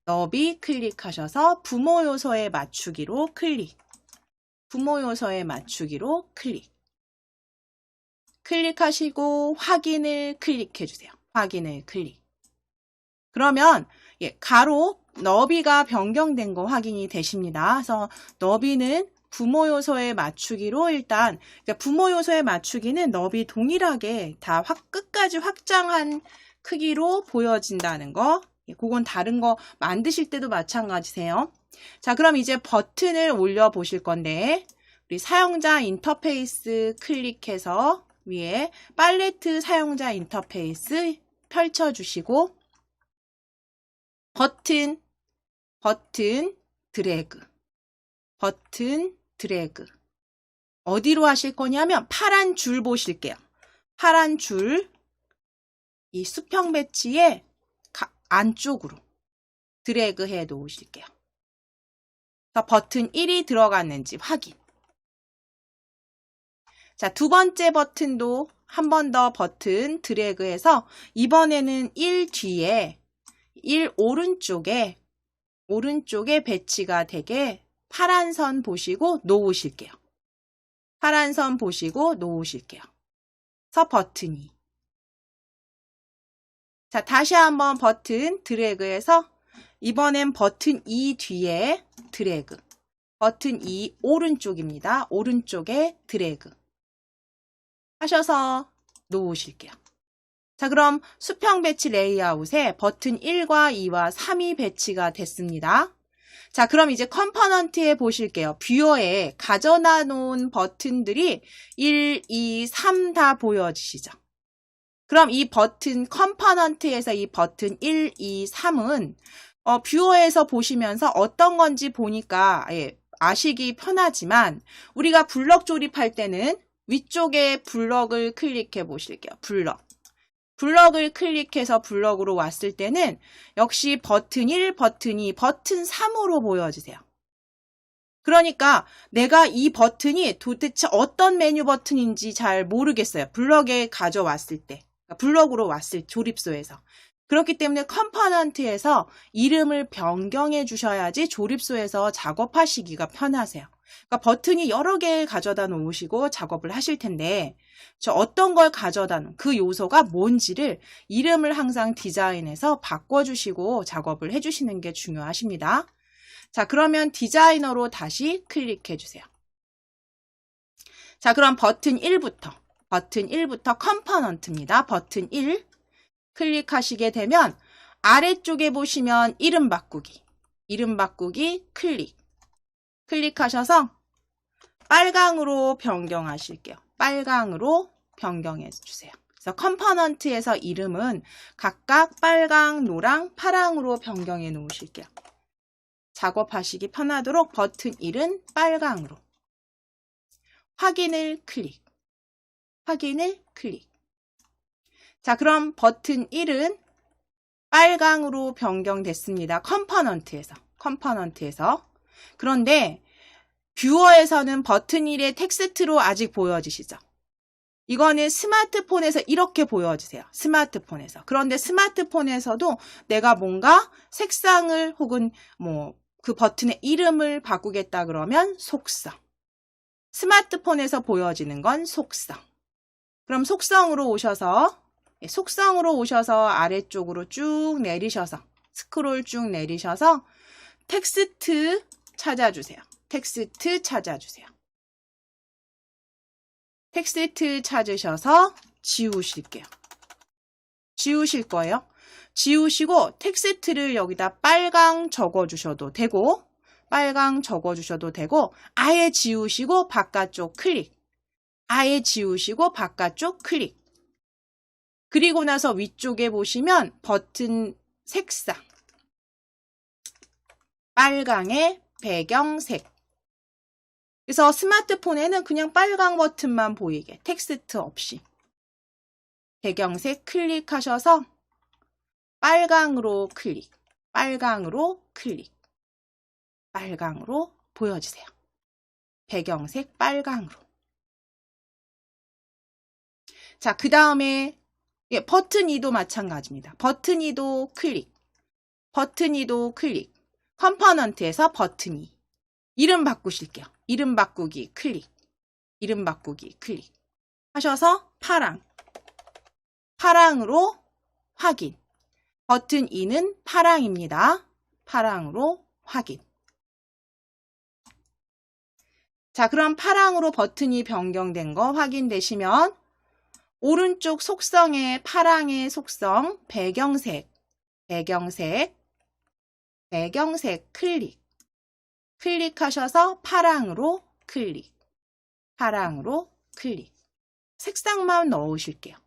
너비 클릭하셔서 부모 요소에 맞추기로 클릭. 부모 요소에 맞추기로 클릭. 클릭하시고 확인을 클릭해 주세요. 확인을 클릭. 그러면 가로 너비가 변경된 거 확인이 되십니다. 그래서 너비는 부모 요소에 맞추기로 일단 부모 요소에 맞추기는 너비 동일하게 다 끝까지 확장한 크기로 보여진다는 거. 그건 다른 거 만드실 때도 마찬가지세요. 자, 그럼 이제 버튼을 올려 보실 건데 우리 사용자 인터페이스 클릭해서 위에 팔레트 사용자 인터페이스 펼쳐주시고 버튼 드래그 어디로 하실 거냐면 파란 줄 보실게요. 파란 줄 이 수평 배치의 안쪽으로 드래그 해 놓으실게요. 버튼 1이 들어갔는지 확인. 자, 두 번째 버튼도 한 번 더 버튼 드래그해서 이번에는 1 뒤에 1 오른쪽에 배치가 되게 파란 선 보시고 놓으실게요. 파란 선 보시고 놓으실게요. 그래서 버튼 2. 자, 다시 한번 버튼 드래그해서 이번엔 버튼 2 뒤에 드래그. 버튼 2 오른쪽입니다. 오른쪽에 드래그. 하셔서 놓으실게요. 자, 그럼 수평 배치 레이아웃에 버튼 1과 2와 3이 배치가 됐습니다. 자, 그럼 이제 컴포넌트에 보실게요. 뷰어에 가져다 놓은 버튼들이 1, 2, 3 다 보여지시죠? 그럼 이 버튼 컴포넌트에서 이 버튼 1, 2, 3은 뷰어에서 보시면서 어떤 건지 보니까 아시기 편하지만 우리가 블럭 조립할 때는 위쪽에 블럭을 클릭해 보실게요. 블럭을 클릭해서 블럭으로 왔을 때는 역시 버튼 1, 버튼 2, 버튼 3으로 보여지세요. 그러니까 내가 이 버튼이 도대체 어떤 메뉴 버튼인지 잘 모르겠어요. 블럭에 가져왔을 때. 블럭으로 왔을 조립소에서. 그렇기 때문에 컴포넌트에서 이름을 변경해 주셔야지 조립소에서 작업하시기가 편하세요. 그러니까 버튼이 여러 개 가져다 놓으시고 작업을 하실 텐데 어떤 걸 가져다 놓은 그 요소가 뭔지를 이름을 항상 디자인해서 바꿔주시고 작업을 해주시는 게 중요하십니다. 자, 그러면 디자이너로 다시 클릭해 주세요. 자, 그럼 버튼 1부터 컴포넌트입니다. 버튼 1 클릭하시게 되면 아래쪽에 보시면 이름 바꾸기 클릭하셔서 빨강으로 변경하실게요. 빨강으로 변경해 주세요. 그래서 컴포넌트에서 이름은 각각 빨강, 노랑, 파랑으로 변경해 놓으실게요. 작업하시기 편하도록 버튼 1은 빨강으로. 확인을 클릭. 자, 그럼 버튼 1은 빨강으로 변경됐습니다. 컴포넌트에서. 그런데 뷰어에서는 버튼 1의 텍스트로 아직 보여지시죠? 이거는 스마트폰에서 이렇게 보여지세요. 스마트폰에서. 그런데 스마트폰에서도 내가 뭔가 색상을 혹은 그 버튼의 이름을 바꾸겠다 그러면 속성. 스마트폰에서 보여지는 건 속성. 그럼 속성으로 오셔서 아래쪽으로 쭉 내리셔서 스크롤 쭉 내리셔서 텍스트 찾아주세요. 텍스트 찾으셔서 지우실 거예요. 지우시고 텍스트를 여기다 빨강 적어주셔도 되고 아예 지우시고 바깥쪽 클릭. 그리고 나서 위쪽에 보시면 버튼 색상. 빨강의 배경색. 그래서 스마트폰에는 그냥 빨강 버튼만 보이게 텍스트 없이 배경색 클릭하셔서 빨강으로 클릭, 빨강으로 클릭, 빨강으로 보여주세요. 배경색 빨강으로. 자, 그 다음에 버튼 2도 마찬가지입니다. 버튼 2도 클릭, 버튼 2도 클릭, 컴포넌트에서 버튼 2. 이름 바꾸실게요. 이름 바꾸기 클릭, 이름 바꾸기 클릭 하셔서 파랑, 파랑으로 확인. 버튼 2는 파랑입니다. 파랑으로 확인. 자, 그럼 파랑으로 버튼이 변경된 거 확인되시면 오른쪽 속성에 파랑의 속성 배경색, 배경색, 배경색 클릭, 클릭하셔서 파랑으로 클릭, 파랑으로 클릭. 색상만 넣으실게요.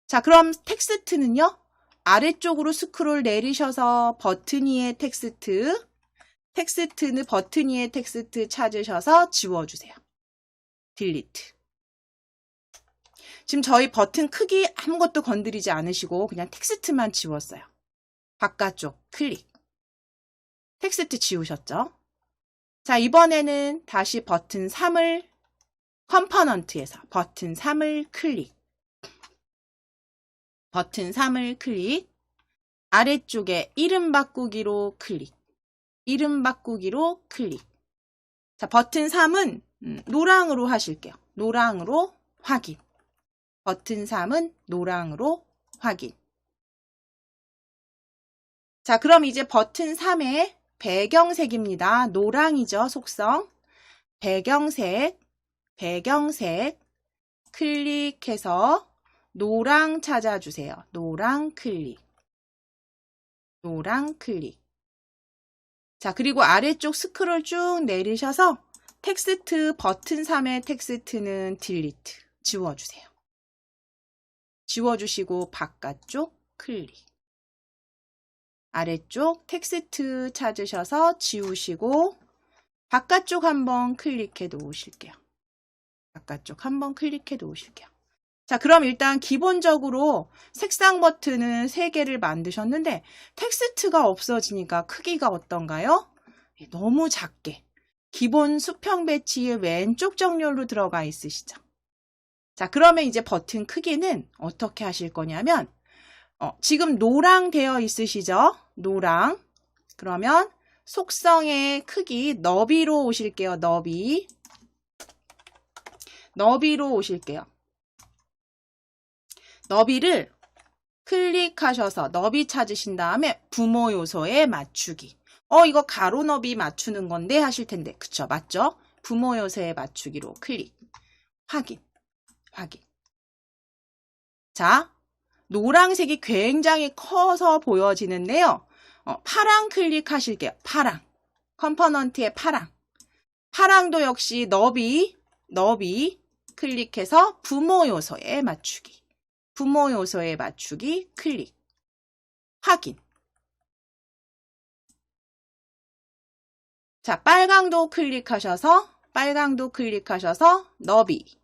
자, 그럼 텍스트는요. 아래쪽으로 스크롤 내리셔서 버튼 위에 텍스트, 텍스트는 버튼 위에 텍스트 찾으셔서 지워주세요. 딜리트. 지금 저희 버튼 크기 아무것도 건드리지 않으시고 그냥 텍스트만 지웠어요. 바깥쪽 클릭. 텍스트 지우셨죠? 자, 이번에는 다시 버튼 3을 컴포넌트에서 버튼 3을 클릭. 버튼 3을 클릭. 아래쪽에 이름 바꾸기로 클릭. 이름 바꾸기로 클릭. 자, 버튼 3은 노랑으로 하실게요. 노랑으로 확인. 버튼 3은 노랑으로 확인. 자, 그럼 이제 버튼 3의 배경색입니다. 노랑이죠, 속성. 배경색, 배경색 클릭해서 노랑 찾아주세요. 노랑 클릭. 노랑 클릭. 자, 그리고 아래쪽 스크롤 쭉 내리셔서 텍스트 버튼 3의 텍스트는 딜리트. 지워주세요. 지워주시고 바깥쪽 클릭. 아래쪽 텍스트 찾으셔서 지우시고 바깥쪽 한번 클릭해 놓으실게요. 바깥쪽 한번 클릭해 놓으실게요. 자, 그럼 일단 기본적으로 색상 버튼은 3개를 만드셨는데 텍스트가 없어지니까 크기가 어떤가요? 너무 작게. 기본 수평 배치의 왼쪽 정렬로 들어가 있으시죠? 자, 그러면 이제 버튼 크기는 어떻게 하실 거냐면 지금 노랑 되어 있으시죠? 노랑. 그러면 속성의 크기 너비로 오실게요. 너비. 너비로 오실게요. 너비를 클릭하셔서 너비 찾으신 다음에 부모 요소에 맞추기. 이거 가로 너비 맞추는 건데 하실 텐데. 그쵸? 맞죠? 부모 요소에 맞추기로 클릭. 확인. 확인. 자, 노란색이 굉장히 커서 보여지는데요. 파랑 클릭하실게요. 파랑. 컴포넌트의 파랑. 파랑도 역시 너비 클릭해서 부모 요소에 맞추기. 부모 요소에 맞추기 클릭. 확인. 자, 빨강도 클릭하셔서 너비.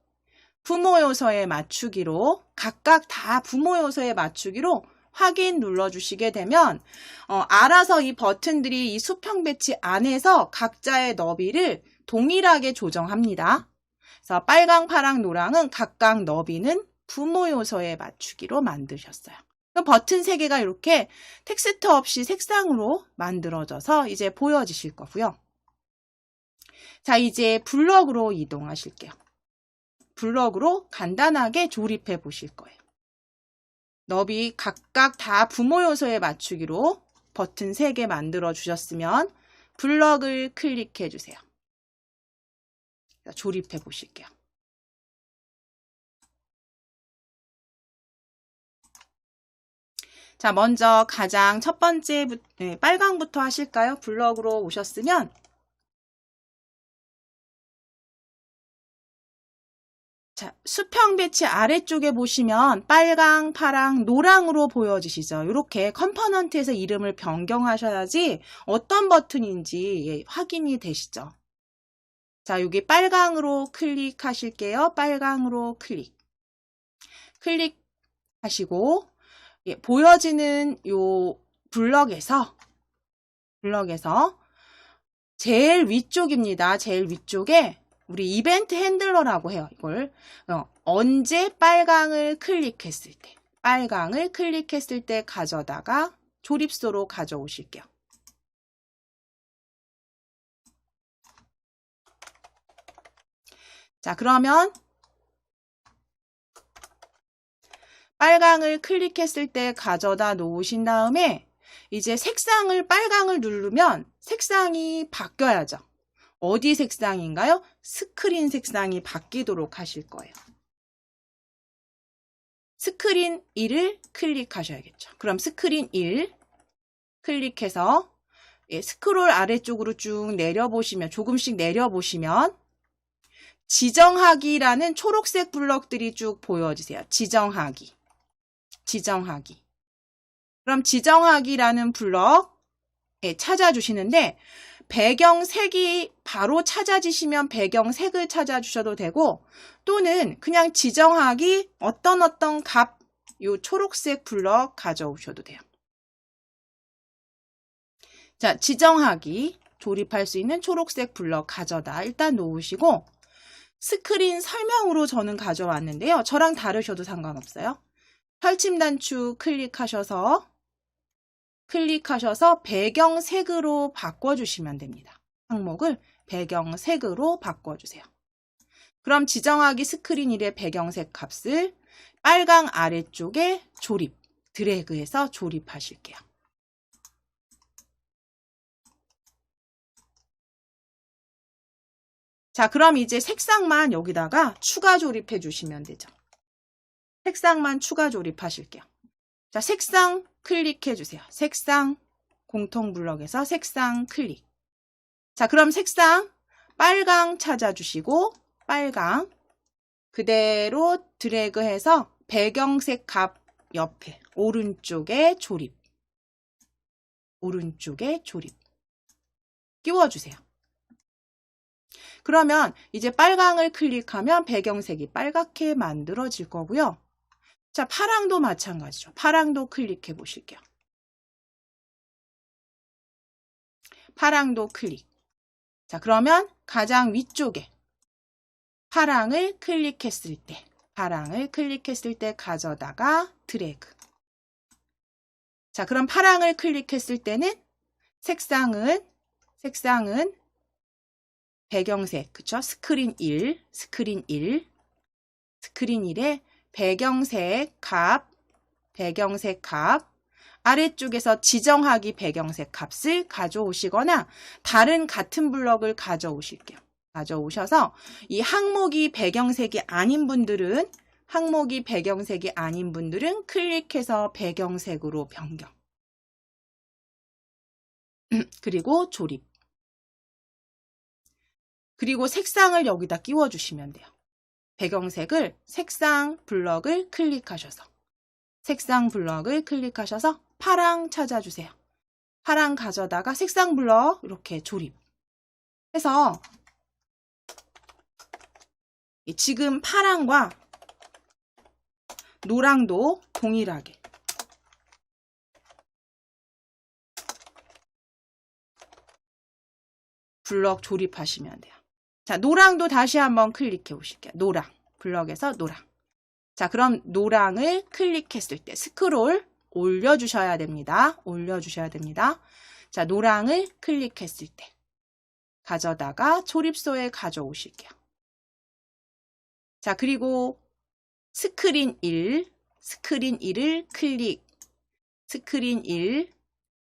부모 요소에 맞추기로 각각 다 부모 요소에 맞추기로 확인 눌러주시게 되면 알아서 이 버튼들이 이 수평 배치 안에서 각자의 너비를 동일하게 조정합니다. 그래서 빨강, 파랑, 노랑은 각각 너비는 부모 요소에 맞추기로 만드셨어요. 버튼 3개가 이렇게 텍스트 없이 색상으로 만들어져서 이제 보여지실 거고요. 자, 이제 블럭으로 이동하실게요. 블럭으로 간단하게 조립해 보실 거예요. 너비 각각 다 부모 요소에 맞추기로 버튼 3개 만들어 주셨으면 블럭을 클릭해 주세요. 조립해 보실게요. 자, 먼저 가장 첫 번째 빨강부터 하실까요? 블럭으로 오셨으면 자, 수평 배치 아래쪽에 보시면 빨강, 파랑, 노랑으로 보여지시죠? 이렇게 컴포넌트에서 이름을 변경하셔야지 어떤 버튼인지 확인이 되시죠? 자, 여기 빨강으로 클릭하실게요. 빨강으로 클릭. 클릭하시고 보여지는 요 블럭에서 제일 위쪽입니다. 제일 위쪽에 우리 이벤트 핸들러라고 해요. 이걸 언제 빨강을 클릭했을 때 가져다가 조립소로 가져오실게요. 자, 그러면 빨강을 클릭했을 때 가져다 놓으신 다음에 이제 빨강을 누르면 색상이 바뀌어야죠. 어디 색상인가요? 스크린 색상이 바뀌도록 하실 거예요. 스크린 1을 클릭하셔야겠죠. 그럼 스크린 1 클릭해서 스크롤 아래쪽으로 쭉 내려보시면, 조금씩 내려보시면 지정하기라는 초록색 블럭들이 쭉 보여지세요. 지정하기. 그럼 지정하기라는 블럭 찾아주시는데, 배경색이 바로 찾아지시면 배경색을 찾아주셔도 되고, 또는 그냥 지정하기 어떤 값, 요 초록색 블럭 가져오셔도 돼요. 자, 지정하기 조립할 수 있는 초록색 블럭 가져다 일단 놓으시고, 스크린 설명으로 저는 가져왔는데요. 저랑 다르셔도 상관없어요. 펼침 단추 클릭하셔서 배경색으로 바꿔주시면 됩니다. 항목을 배경색으로 바꿔주세요. 그럼 지정하기 스크린 1의 배경색 값을 빨강 아래쪽에 드래그해서 조립하실게요. 자, 그럼 이제 색상만 여기다가 추가 조립해 주시면 되죠. 색상만 추가 조립하실게요. 자, 색상 클릭해 주세요. 색상 공통 블럭에서 색상 클릭. 자, 그럼 색상 빨강 찾아주시고, 빨강 그대로 드래그해서 배경색 값 옆에 오른쪽에 조립 끼워주세요. 그러면 이제 빨강을 클릭하면 배경색이 빨갛게 만들어질 거고요. 자, 파랑도 마찬가지죠. 파랑도 클릭해 보실게요. 파랑도 클릭. 자, 그러면 가장 위쪽에 파랑을 클릭했을 때 가져다가 드래그. 자, 그럼 파랑을 클릭했을 때는 색상은 배경색, 그쵸? 스크린 1에 배경색 값 아래쪽에서 지정하기 배경색 값을 가져오시거나 다른 같은 블럭을 가져오셔서 이 항목이 배경색이 아닌 분들은 클릭해서 배경색으로 변경. 그리고 조립. 그리고 색상을 여기다 끼워주시면 돼요. 배경색을 색상 블럭을 클릭하셔서 파랑 찾아주세요. 파랑 가져다가 색상 블럭 이렇게 조립해서 지금 파랑과 노랑도 동일하게 블럭 조립하시면 돼요. 자, 노랑도 다시 한번 클릭해 보실게요. 노랑, 블럭에서 노랑. 자, 그럼 노랑을 클릭했을 때 스크롤 올려주셔야 됩니다. 자, 노랑을 클릭했을 때 가져다가 조립소에 가져오실게요. 자, 그리고 스크린 1을 스크린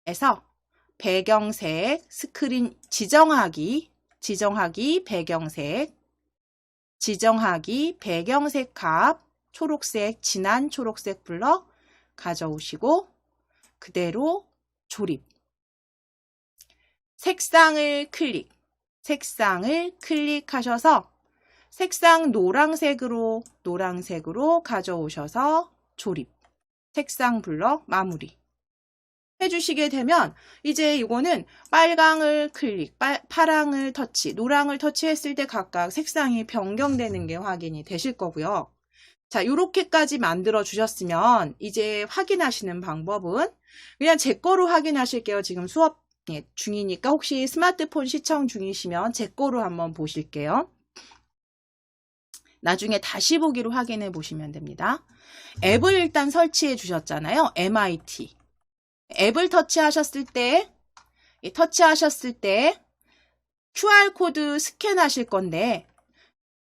1에서 배경색, 스크린 지정하기 배경색 값 초록색, 진한 초록색 블럭 가져오시고 그대로 조립. 색상을 클릭하셔서 색상 노란색으로 가져오셔서 조립. 색상 블럭 마무리. 해주시게 되면 이제 이거는 빨강을 파랑을 터치, 노랑을 터치했을 때 각각 색상이 변경되는 게 확인이 되실 거고요. 자, 요렇게까지 만들어 주셨으면 이제 확인하시는 방법은 그냥 제 거로 확인하실게요. 지금 수업 중이니까 혹시 스마트폰 시청 중이시면 제 거로 한번 보실게요. 나중에 다시 보기로 확인해 보시면 됩니다. 앱을 일단 설치해 주셨잖아요. MIT. 앱을 터치하셨을 때 QR코드 스캔하실 건데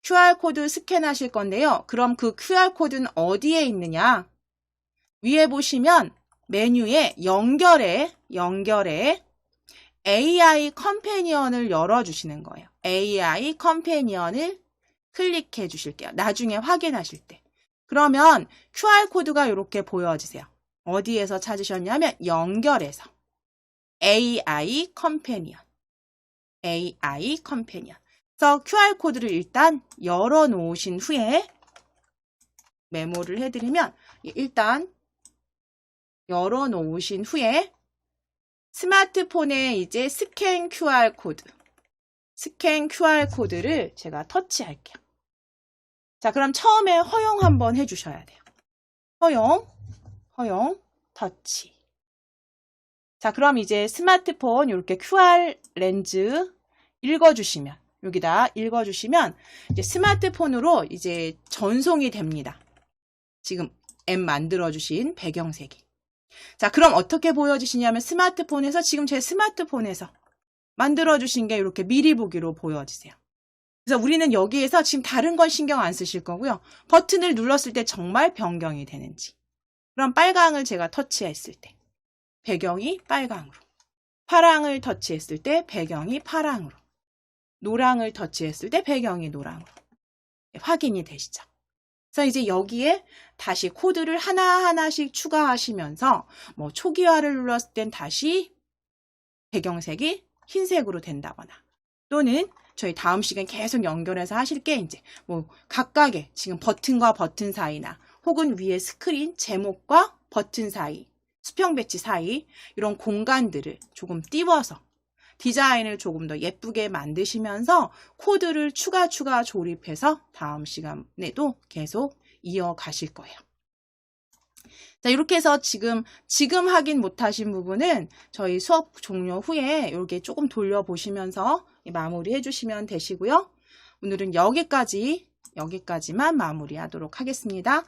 QR코드 스캔하실 건데요. 그럼 그 QR코드는 어디에 있느냐? 위에 보시면 메뉴에 연결에 AI 컴패니언을 열어주시는 거예요. AI 컴패니언을 클릭해 주실게요. 나중에 확인하실 때. 그러면 QR코드가 이렇게 보여지세요. 어디에서 찾으셨냐면 연결에서. AI 컴패니언. 그래서 QR코드를 일단 열어 놓으신 후에 메모를 해드리면 일단 열어 놓으신 후에 스마트폰에 이제 스캔 QR코드를 제가 터치할게요. 자, 그럼 처음에 허용 한번 해주셔야 돼요. 허용, 터치. 자, 그럼 이제 스마트폰 이렇게 QR 렌즈 읽어주시면, 여기다 읽어주시면 이제 스마트폰으로 이제 전송이 됩니다. 지금 앱 만들어주신 배경색이. 자, 그럼 어떻게 보여지시냐면 스마트폰에서 지금 제 스마트폰에서 만들어주신 게 이렇게 미리 보기로 보여지세요. 그래서 우리는 여기에서 지금 다른 건 신경 안 쓰실 거고요. 버튼을 눌렀을 때 정말 변경이 되는지. 그럼 빨강을 제가 터치했을 때 배경이 빨강으로, 파랑을 터치했을 때 배경이 파랑으로, 노랑을 터치했을 때 배경이 노랑으로 확인이 되시죠. 그래서 이제 여기에 다시 코드를 하나하나씩 추가하시면서 뭐 초기화를 눌렀을 땐 다시 배경색이 흰색으로 된다거나 또는 저희 다음 시간 계속 연결해서 하실 게 이제 뭐 각각의 지금 버튼과 버튼 사이나 혹은 위에 스크린 제목과 버튼 사이, 수평 배치 사이 이런 공간들을 조금 띄워서 디자인을 조금 더 예쁘게 만드시면서 코드를 추가 조립해서 다음 시간에도 계속 이어가실 거예요. 자, 이렇게 해서 지금 확인 못하신 부분은 저희 수업 종료 후에 이렇게 조금 돌려보시면서 마무리 해주시면 되시고요. 오늘은 여기까지만 마무리하도록 하겠습니다.